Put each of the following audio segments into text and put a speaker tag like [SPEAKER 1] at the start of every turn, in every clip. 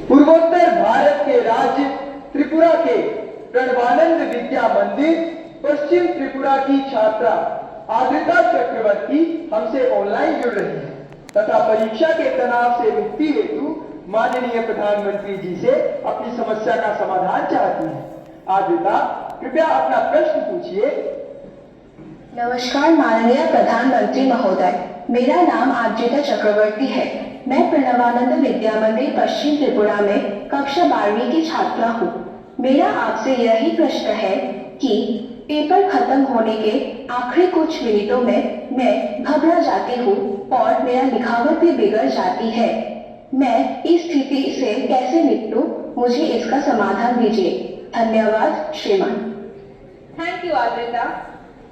[SPEAKER 1] पूर्वोत्तर भारत के राज्य त्रिपुरा के प्रणवानंद विद्या मंदिर पश्चिम त्रिपुरा की छात्रा आद्रिता चक्रवर्ती हमसे ऑनलाइन जुड़ रही है तथा परीक्षा के तनाव से मुक्ति हेतु माननीय प्रधानमंत्री जी से अपनी समस्या का समाधान चाहती है। आद्रिता, कृपया अपना प्रश्न पूछिए।
[SPEAKER 2] नमस्कार माननीय प्रधानमंत्री महोदय, मेरा नाम आद्रिता चक्रवर्ती है। मैं प्रणवानंद विद्या मंदिर पश्चिम त्रिपुरा में कक्षा 12वीं की छात्रा हूँ। मेरा आपसे यही प्रश्न है कि पेपर खत्म होने के आखिरी कुछ मिनटों में मैं घबरा जाती हूँ और मेरा लिखावट भी बिगड़ जाती है। मैं इस स्थिति से कैसे निपटूं? मुझे इसका समाधान दीजिए। धन्यवाद श्रीमान।
[SPEAKER 3] Thank you Adrita.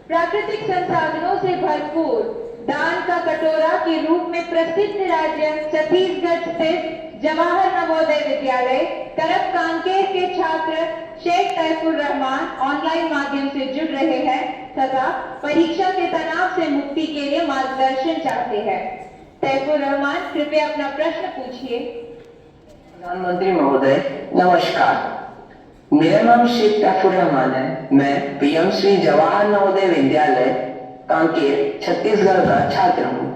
[SPEAKER 3] प्राकृतिक संसाधनों से भरपूर दान का कटोरा के रूप में प्रसिद्ध राज्य छत्तीसगढ़ स्थित जवाहर नवोदय विद्यालय तरफ कांकेर के छात्र शेख तैफुर रहमान ऑनलाइन माध्यम से जुड़ रहे हैं तथा परीक्षा के तनाव से मुक्ति के लिए मार्गदर्शन चाहते हैं। तैफुर रहमान, कृपया अपना प्रश्न पूछिए।
[SPEAKER 4] प्रधानमंत्री महोदय नमस्कार, मेरा नाम शेख तैफुर रहमान है। मैं पीएम श्री जवाहर नवोदय विद्यालय कांकेर छत्तीसगढ़ का छात्र हूँ।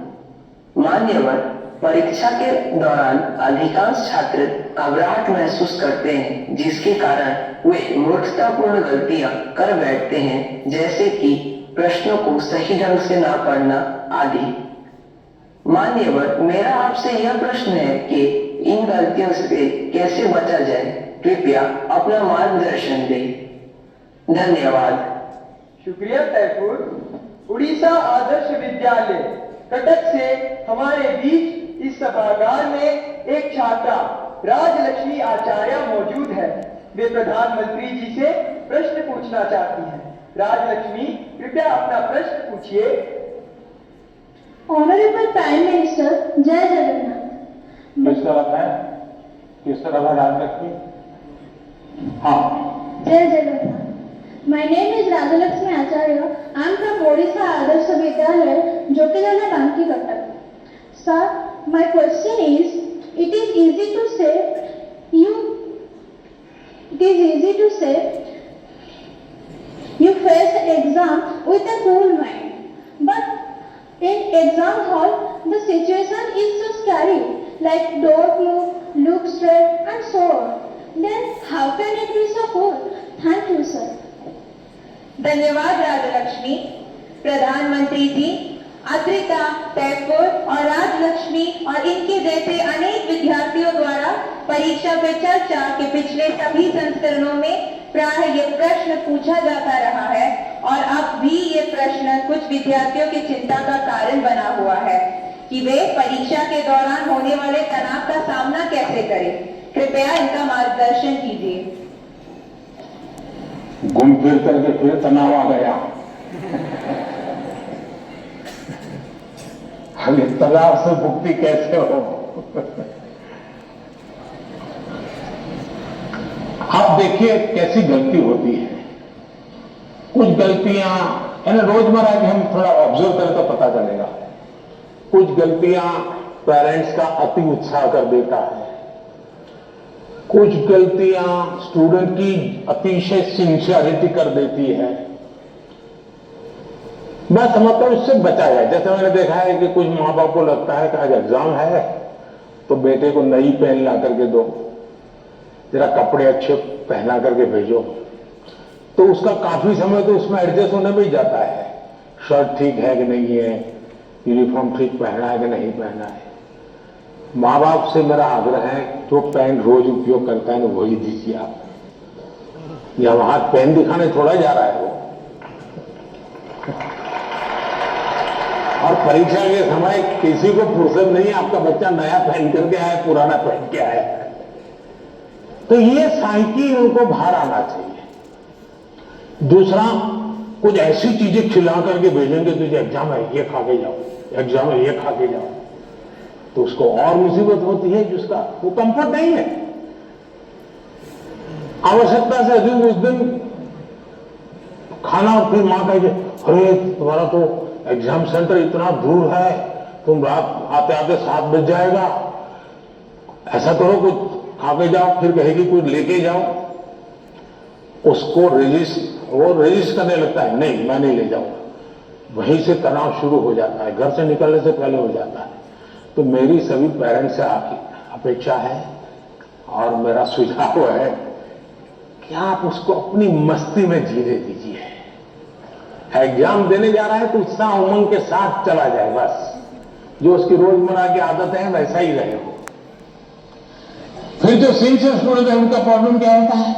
[SPEAKER 4] मान्यवर, परीक्षा के दौरान अधिकांश छात्र घबराहट महसूस करते हैं जिसके कारण वे मूर्खतापूर्ण गलतियां कर बैठते हैं, जैसे कि प्रश्नों को सही ढंग से ना पढ़ना आदि। मान्यवर, मेरा आपसे यह प्रश्न है कि इन गलतियों से कैसे बचा जाए। कृपया अपना मार्गदर्शन दें। धन्यवाद।
[SPEAKER 1] शुक्रिया तैफुर। उड़ीसा आदर्श विद्यालय कटक से हमारे बीच इस सभागार में एक छात्रा राजलक्ष्मी आचार्य मौजूद है। वे प्रधानमंत्री जी से प्रश्न पूछना चाहती हैं। राजलक्ष्मी, कृपया अपना प्रश्न पूछिए।
[SPEAKER 5] ऑनरेबल प्राइम मिनिस्टर, जय जगन्नाथ।
[SPEAKER 6] किस तरह है राजलक्ष्मी? हाँ,
[SPEAKER 5] जय Jagannath. My name is Rajalakshmi Acharya. I am from Odisha Adarsh Vidyalaya, Jokijala, Banki, Cuttack. Sir, my question is, it is easy to say you face exam with a cool mind, but in exam hall the situation is so scary, like don't move, look straight and so on. Then how can it be so cool? Thank you, sir.
[SPEAKER 3] धन्यवाद राजलक्ष्मी। प्रधानमंत्री जी, आद्रिता, तैफुर और राजलक्ष्मी और इनके जैसे अनेक विद्यार्थियों द्वारा परीक्षा पे चर्चा के पिछले सभी संस्करणों में प्राय ये प्रश्न पूछा जाता रहा है और अब भी ये प्रश्न कुछ विद्यार्थियों की चिंता का कारण बना हुआ है कि वे परीक्षा के दौरान होने वाले तनाव का सामना कैसे करें। कृपया इनका मार्गदर्शन कीजिए।
[SPEAKER 6] घूम फिर करके फिर तनाव आ गया। अब इस तनाव से मुक्ति कैसे हो? आप देखिए कैसी गलती होती है। कुछ गलतियां यानी रोजमर्रा की हम थोड़ा ऑब्जर्व करें तो पता चलेगा। कुछ गलतियां पेरेंट्स का अति उत्साह कर देता है, कुछ गलतियां स्टूडेंट की अतिशय सिंसियरिटी कर देती है। मैं समझता हूं इससे बचा जाए। जैसे मैंने देखा है कि कुछ माँ बाप को लगता है कि आज एग्जाम है तो बेटे को नई पेन ला करके दो, जरा कपड़े अच्छे पहना करके भेजो, तो उसका काफी समय तो उसमें एडजस्ट होने में ही जाता है। शर्ट ठीक है कि नहीं है, यूनिफॉर्म ठीक पहना है कि नहीं पहना है। माँ बाप से मेरा आग्रह है जो पेन रोज उपयोग करता है ना वही दीजिए आप। या वहां पेन दिखाने थोड़ा जा रहा है वो। और परीक्षा के समय किसी को फुर्सत नहीं, आपका बच्चा नया पहन करके आया, पुराना पहन के आया। तो ये साइकिल उनको बाहर आना चाहिए। दूसरा, कुछ ऐसी चीजें खिला करके भेजेंगे तुझे एग्जाम है ये खा के जाओ, एग्जाम है ये खा के जाओ, तो उसको और मुसीबत होती है जिसका वो कंफर्ट नहीं है। आवश्यकता से अधिक उस दिन खाना, फिर मां कहे अरे तुम्हारा तो एग्जाम सेंटर इतना दूर है, तुम रात आते आते 7 बज जाएगा, ऐसा करो कुछ खा के जाओ, फिर कहेगी कुछ लेके जाओ, उसको वो रेजिस्ट करने लगता है, नहीं मैं नहीं ले जाऊंगा। वहीं से तनाव शुरू हो जाता है, घर से निकलने से पहले हो जाता है। तो मेरी सभी पेरेंट्स से अपेक्षा है और मेरा सुझाव है कि आप उसको अपनी मस्ती में जीने दीजिए। एग्जाम देने जा रहा है तो उत्साह उमंग के साथ चला जाए, बस जो उसकी रोजमर्रा की आदत है वैसा ही रहे हो। फिर जो सिंसियर स्टूडेंट है उनका प्रॉब्लम क्या होता है,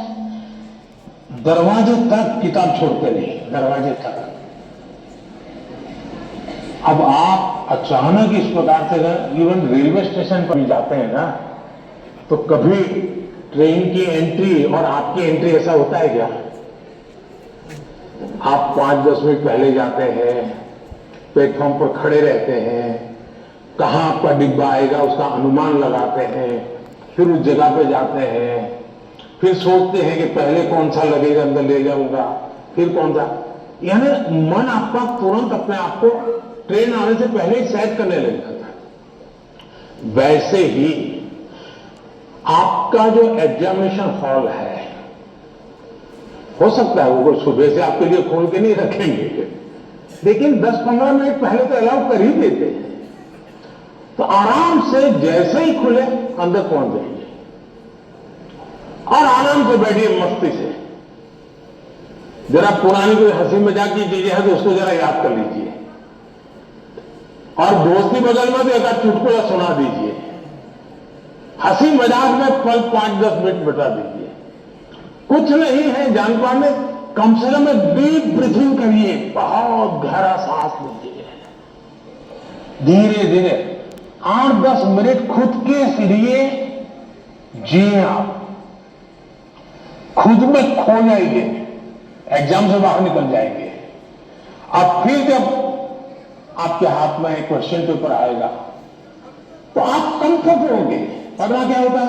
[SPEAKER 6] दरवाजे तक किताब छोड़ते नहीं, दरवाजे तक। अब आप अचानक इस प्रकार से इवन रेलवे स्टेशन पर भी जाते हैं ना, तो कभी ट्रेन की एंट्री और आपकी एंट्री ऐसा होता है क्या? आप 5-10 मिनट पहले जाते हैं, प्लेटफॉर्म पर खड़े रहते हैं, कहां आपका डिब्बा आएगा उसका अनुमान लगाते हैं, फिर उस जगह पे जाते हैं, फिर सोचते हैं कि पहले कौन सा लगेगा अंदर ले जाऊंगा, फिर कौन सा, यानी मन आपका तुरंत अपने आप को ट्रेन आने से पहले ही सेट करने लग जाता है। वैसे ही आपका जो एग्जामिनेशन हॉल है, हो सकता है वो सुबह से आपके लिए खोल के नहीं रखेंगे, लेकिन 10-15 मिनट पहले तो अलाउ कर ही देते हैं। तो आराम से जैसे ही खुले अंदर पहुंच जाइए और आराम से बैठिए मस्ती से। जरा पुरानी कोई हंसी मजाक की चीजें है तो उसको जरा याद कर लीजिए, और दोस्ती बगल में तो एक चुटकुला सुना दीजिए, हंसी मजाक में पल 5-10 मिनट बिता दीजिए। कुछ नहीं है जान पाने, कम से कम डीप ब्रीथिंग करिए, बहुत गहरा सांस लीजिए, धीरे धीरे 8-10 मिनट खुद के लिए जिए, आप खुद में खो जाएंगे, एग्जाम से बाहर निकल जाएंगे। अब फिर जब आपके हाथ में एक क्वेश्चन पेपर आएगा तो आप कंफर्ट होंगे। पढ़ना क्या होता है,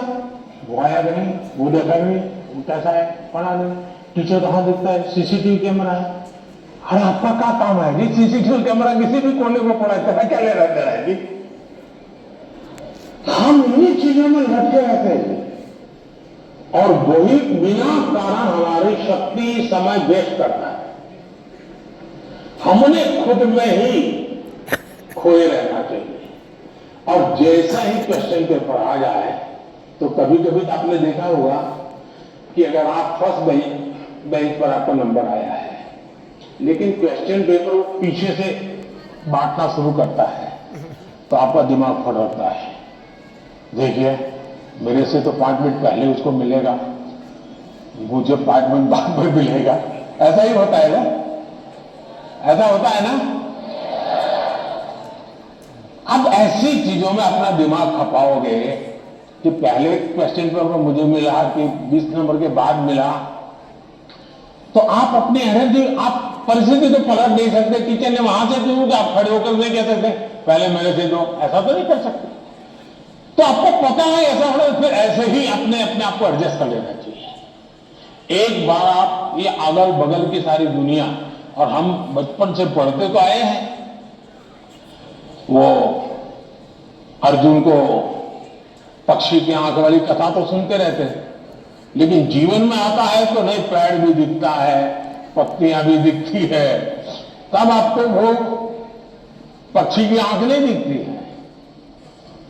[SPEAKER 6] वो आया नहीं, वो देखा नहीं, वो कैसा है, पढ़ा नहीं, टीचर कहां दिखता है, सीसीटीवी कैमरा है। अरे आपका क्या काम है जी, सीसीटीवी कैमरा किसी भी कोने को पड़ा है, क्या ले रहा है जी? हम इन्हीं चीजों में लटके रहते हैं और वही बिना कारण हमारी शक्ति समय वेस्ट करता है। हमने खुद में ही खोए रहना चाहिए। और जैसा ही क्वेश्चन पेपर आ जाए तो कभी कभी आपने देखा होगा कि अगर आप फर्स्ट बेंच पर आपका नंबर आया है, लेकिन क्वेश्चन पेपर पीछे से बांटना शुरू करता है तो आपका दिमाग फटता है। देखिए मेरे से तो 5 मिनट पहले उसको मिलेगा, मुझे 5 मिनट बाद में मिलेगा, ऐसा ही होता है ना, ऐसा होता है ना। अब ऐसी चीजों में अपना दिमाग खपाओगे कि पहले क्वेश्चन पेपर मुझे मिला कि 20 नंबर के बाद मिला, तो आप अपनी एनर्जी, आप परिस्थिति तो पलट नहीं सकते। टीचर ने वहां से क्यों कि आप खड़े होकर नहीं कह सकते पहले मेरे से दो, ऐसा तो नहीं कर सकते। तो आपको पता है ऐसा हो, फिर ऐसे ही अपने आप को एडजस्ट कर लेना चाहिए। एक बार आप ये अगल बगल की सारी दुनिया, और हम बचपन से पढ़ते तो आए हैं, वो अर्जुन को पक्षी की आंख वाली कथा तो सुनते रहते हैं, लेकिन जीवन में आता है तो नहीं, पेड़ भी दिखता है, पत्तियां भी दिखती है, तब आपको वो पक्षी की आंख नहीं दिखती है।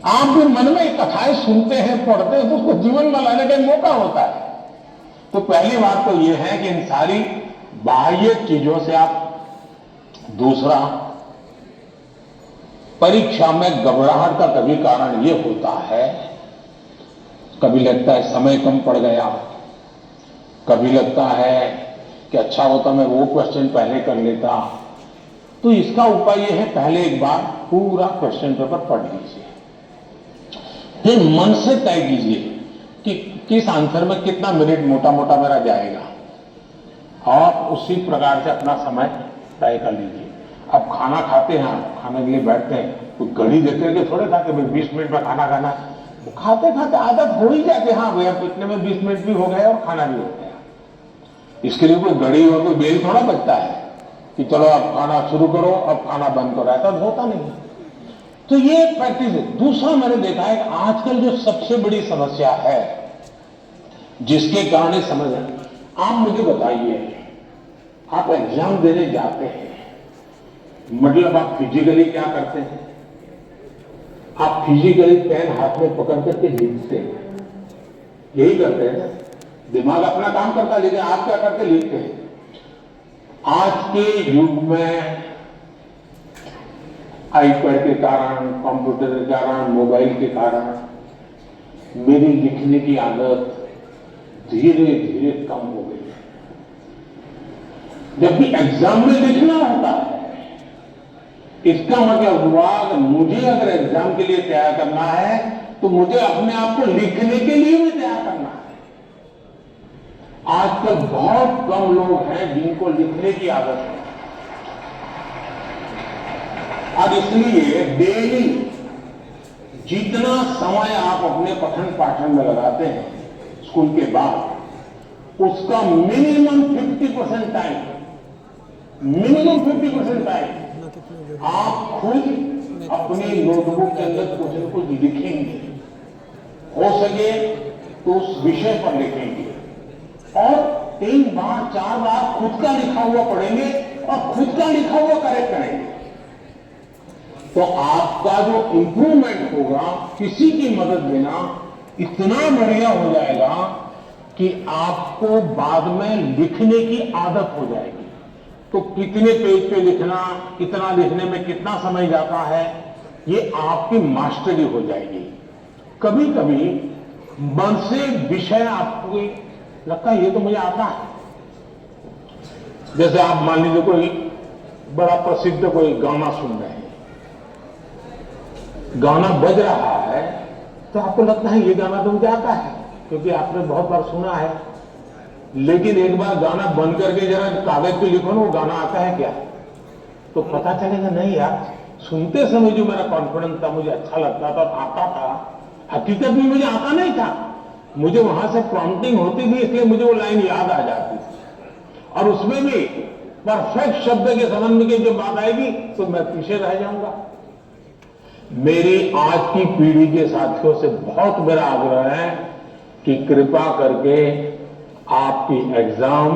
[SPEAKER 6] आप भी मन में कथाएं सुनते हैं, पढ़ते हैं, तो उसको जीवन में लाने का मौका होता है। तो पहली बात तो यह है कि इन सारी बाह्य चीजों से आप, दूसरा परीक्षा में घबराहट का कभी कारण यह होता है, कभी लगता है समय कम पड़ गया, कभी लगता है कि अच्छा होता मैं वो क्वेश्चन पहले कर लेता। तो इसका उपाय यह है, पहले एक बार पूरा क्वेश्चन पेपर पढ़ लीजिए, फिर मन से तय कीजिए कि किस आंसर में कितना मिनट मोटा मोटा मेरा जाएगा, और उसी प्रकार से अपना समय तय कर लीजिए। अब खाना खाते हैं, खाने के लिए बैठते हैं, तो घड़ी देखते हैं थोड़े खा के 20 मिनट में खाना खाना, खाते खाते आदत हो ही जाती है, हाँ भैया इतने में 20 मिनट भी हो गए और खाना भी हो गया। इसके लिए कोई घड़ी और कोई बेल थोड़ा बचता है कि चलो अब खाना शुरू करो, अब खाना बंद करो, ऐसा होता नहीं। तो ये प्रैक्टिस है। दूसरा मैंने देखा है कि आजकल जो सबसे बड़ी समस्या है जिसके कारण समझ आए। आप मुझे बताइए, आप एग्जाम देने जाते हैं, मतलब आप फिजिकली क्या करते हैं? आप फिजिकली पेन हाथ में पकड़ करके लिखते हैं, यही करते हैं। दिमाग अपना काम करता है, लेकिन आप क्या करते? लिखते हैं। आज के युग में आईपैड के कारण, कंप्यूटर के कारण, मोबाइल के कारण मेरी लिखने की आदत धीरे धीरे कम हो गई है। जबकि एग्जाम में लिखना होता है, इसका मतलब हुआ कि मुझे अगर एग्जाम के लिए तैयार करना है तो मुझे अपने आप को लिखने के लिए भी तैयार करना है। आजकल बहुत कम लोग हैं जिनको लिखने की आदत है, और इसलिए डेली जितना समय आप अपने पठन पाठन में लगाते हैं स्कूल के बाद, उसका मिनिमम 50% टाइम, मिनिमम 50% टाइम आप खुद अपनी नोटबुक के अंदर कुछ न कुछ लिखेंगे। हो सके तो उस विषय पर लिखेंगे और 3 बार 4 बार खुद का लिखा हुआ पढ़ेंगे और खुद का लिखा हुआ करेक्ट करेंगे। तो आपका जो इंप्रूवमेंट होगा किसी की मदद बिना इतना बढ़िया हो जाएगा कि आपको बाद में लिखने की आदत हो जाएगी। तो कितने पेज पे लिखना, कितना लिखने में कितना समय जाता है, ये आपकी मास्टरी हो जाएगी। कभी कभी मन से विषय आपको लगता है ये तो मुझे आता है। जैसे आप मान लीजिए कोई बड़ा प्रसिद्ध कोई गाना सुन रहे हैं, गाना बज रहा है तो आपको लगता है ये गाना तो मुझे आता है क्योंकि आपने बहुत बार सुना है। लेकिन एक बार गाना बंद करके जरा कागज पे लिखो ना, वो गाना आता है क्या, तो पता चलेगा नहीं यार, सुनते समय जो मेरा कॉन्फिडेंस था, मुझे अच्छा लगता था, आता था, हकीकत में मुझे आता नहीं था। मुझे वहां से प्रॉम्प्टिंग होती थी, इसलिए मुझे वो लाइन याद आ जाती थी और उसमें भी परफेक्ट शब्द के संबंध की जब बात आएगी तो मैं पीछे रह जाऊंगा। मेरी आज की पीढ़ी के साथियों से बहुत मेरा आग्रह है कि कृपा करके आपकी एग्जाम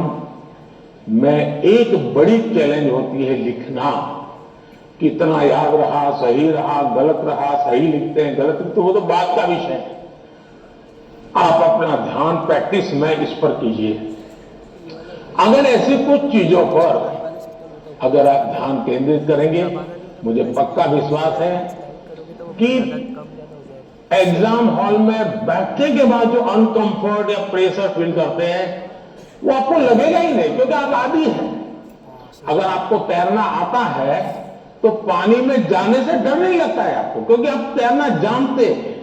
[SPEAKER 6] में एक बड़ी चैलेंज होती है लिखना। कितना याद रहा, सही रहा, गलत रहा, सही लिखते हैं, गलत लिखते हैं, वो तो बात का विषय है। आप अपना ध्यान प्रैक्टिस में इस पर कीजिए। अगर ऐसी कुछ चीजों पर अगर आप ध्यान केंद्रित करेंगे, मुझे पक्का विश्वास है कि एग्जाम हॉल में बैठने के बाद जो अनकंफर्ट या प्रेशर फील करते हैं वो आपको लगेगा ही नहीं, क्योंकि आप आदी हैं। अगर आपको तैरना आता है तो पानी में जाने से डर नहीं लगता है आपको, क्योंकि आप तैरना जानते हैं।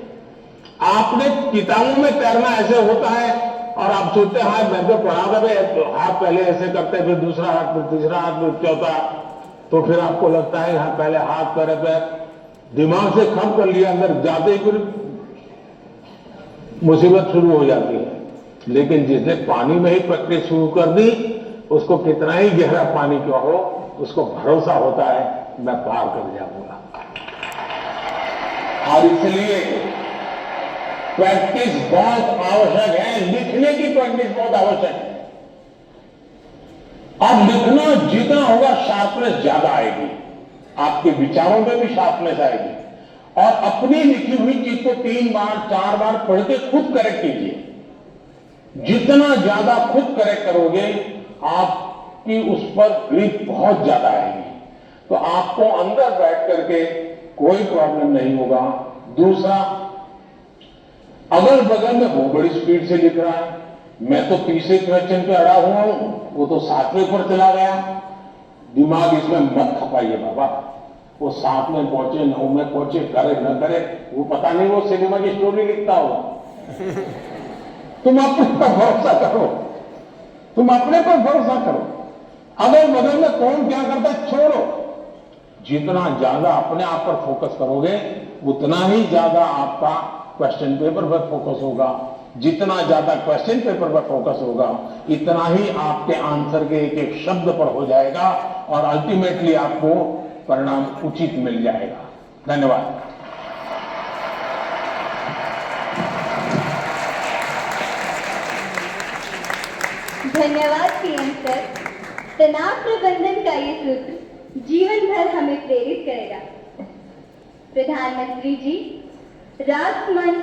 [SPEAKER 6] आपने किताबों में तैरना ऐसे होता है और आप सोचते हैं हाँ मैं तो पढ़ा था भाई, हाथ पहले ऐसे करते, फिर दूसरा हाथ, फिर तीसरा हाथ, फिर चौथा, तो फिर आपको लगता है हाँ पहले हाथ पैर पैर दिमाग से खम कर लिया, अंदर जाते ही फिर मुसीबत शुरू हो जाती है। लेकिन जिसने पानी में ही प्रैक्टिस शुरू कर दी, उसको कितना ही गहरा पानी क्यों हो, उसको भरोसा होता है मैं पार कर जाऊंगा। और इसलिए प्रैक्टिस बहुत आवश्यक है, लिखने की प्रैक्टिस बहुत आवश्यक है। अब लिखना जितना होगा शार्पनेस ज्यादा आएगी, आपके विचारों में भी शार्पनेस आएगी। और अपनी लिखी हुई चीज को 3 बार 4 बार पढ़ के खुद करेक्ट कीजिए। जितना ज्यादा खुद करेक्ट करोगे, आपकी उस पर ग्रिप बहुत ज्यादा आएगी, तो आपको अंदर बैठ करके कोई प्रॉब्लम नहीं होगा। दूसरा, अगल बगल में वो बड़ी स्पीड से लिख रहा है, मैं तो तीसरे क्वेश्चन पे अड़ा हुआ हूं, वो तो 7वें पर चला गया। दिमाग इसमें मत खपाइए बाबा, वो 7 में पहुंचे, 9 में पहुंचे, करे न करे, वो पता नहीं, वो सिनेमा की स्टोरी लिखता होगा। तुम अपने पर भरोसा करो, तुम अपने पर भरोसा करो। अगल बगल में कौन क्या करता है छोड़ो। जितना ज्यादा अपने आप पर फोकस करोगे, उतना ही ज्यादा आपका क्वेश्चन पेपर पर फोकस होगा। जितना ज्यादा क्वेश्चन पेपर पर फोकस होगा, इतना ही आपके आंसर के एक एक शब्द पर हो जाएगा और अल्टीमेटली आपको परिणाम उचित मिल जाएगा। धन्यवाद।
[SPEAKER 5] धन्यवाद पीएम सर। तनाव प्रबंधन का ये सूत्र जीवन भर हमें प्रेरित करेगा। प्रधानमंत्री जी, राजमन